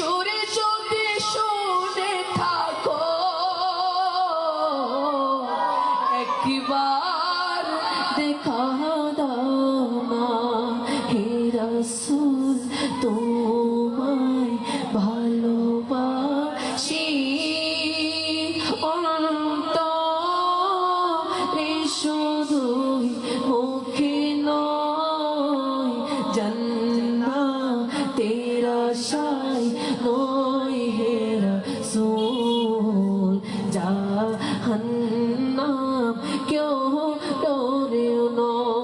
সুরে যদি শুনে থাকো একবার দেখা দাও না হে রাসূল তোমায় ভালোবাসি অন্তরে শুধুই মুখে নয় জান্নাতের আশায় নয় হে রাসূল জাহান্নাম